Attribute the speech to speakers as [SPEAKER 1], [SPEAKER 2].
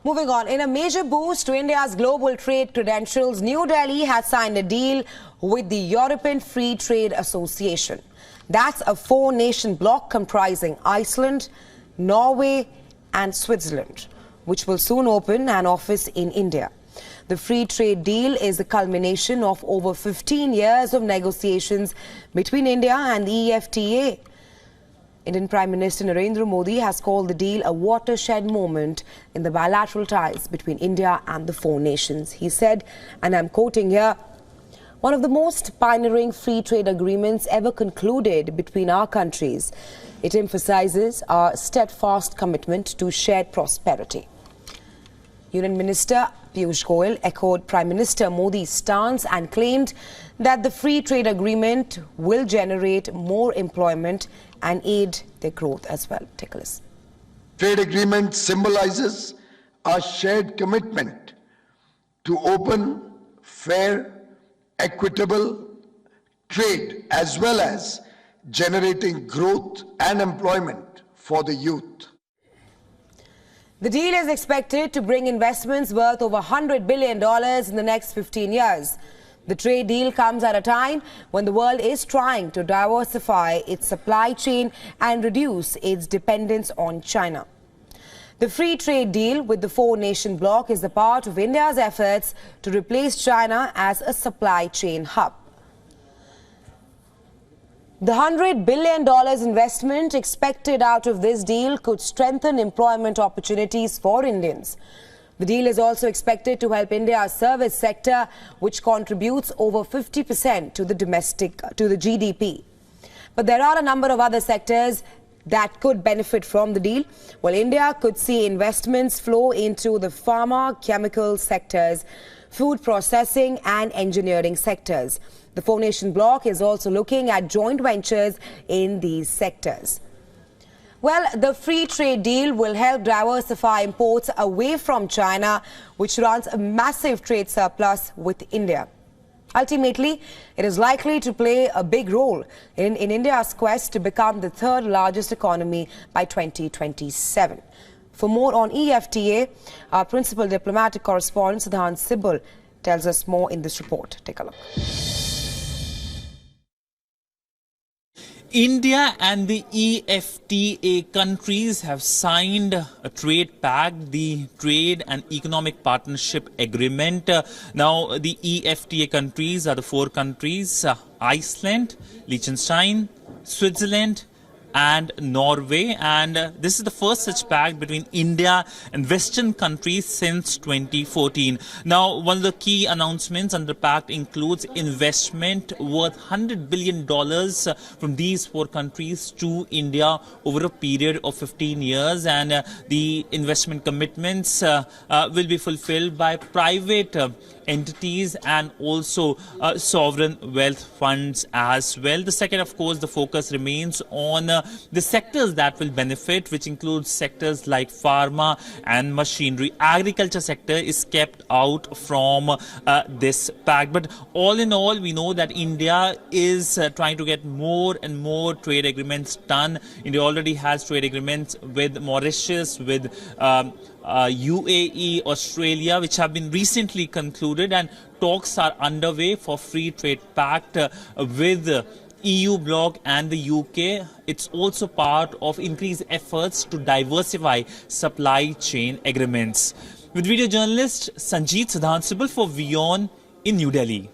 [SPEAKER 1] Moving on, in a major boost to India's global trade credentials, New Delhi has signed a deal with the European Free Trade Association. That's a four-nation bloc comprising Iceland, Norway and Switzerland, which will soon open an office in India. The free trade deal is the culmination of over 15 years of negotiations between India and the EFTA. Indian Prime Minister Narendra Modi has called the deal a watershed moment in the bilateral ties between India and the four nations. He said, and I'm quoting here, "One of the most pioneering free trade agreements ever concluded between our countries. It emphasizes our steadfast commitment to shared prosperity." Union Minister Piyush Goyal echoed Prime Minister Modi's stance and claimed that the free trade agreement will generate more employment and aid their growth as well. Take a listen.
[SPEAKER 2] Trade agreement symbolizes our shared commitment to open, fair, equitable trade as well as generating growth and employment for the youth.
[SPEAKER 1] The deal is expected to bring investments worth over $100 billion in the next 15 years. The trade deal comes at a time when the world is trying to diversify its supply chain and reduce its dependence on China. The free trade deal with the four-nation bloc is a part of India's efforts to replace China as a supply chain hub. The $100 billion investment expected out of this deal could strengthen employment opportunities for Indians. The deal is also expected to help India's service sector, which contributes over 50% to the GDP. But there are a number of other sectors that could benefit from the deal. Well, India could see investments flow into the pharma, chemical sectors, food processing and engineering sectors. The four-nation bloc is also looking at joint ventures in these sectors. Well, the free trade deal will help diversify imports away from China, which runs a massive trade surplus with India. Ultimately, it is likely to play a big role in India's quest to become the third largest economy by 2027. For more on EFTA, our principal diplomatic correspondent, Siddhant Sibal, tells us more in this report. Take a look.
[SPEAKER 3] India and the EFTA countries have signed a trade pact, the Trade and Economic Partnership Agreement. Now, the EFTA countries are the four countries, Iceland, Liechtenstein, Switzerland, and Norway, and this is the first such pact between India and Western countries since 2014. Now, one of the key announcements under the pact includes investment worth $100 billion from these four countries to India over a period of 15 years, and the investment commitments will be fulfilled by private entities and also sovereign wealth funds as well. The second, of course, the focus remains on the sectors that will benefit, which includes sectors like pharma and machinery. Agriculture sector is kept out from this pact. But all in all, we know that India is trying to get more and more trade agreements done. India already has trade agreements with Mauritius, with UAE, Australia, which have been recently concluded, and talks are underway for free trade pact with EU bloc and the UK. It's also part of increased efforts to diversify supply chain agreements. With video journalist Sanjeet Siddhant Sibal for WION in New Delhi.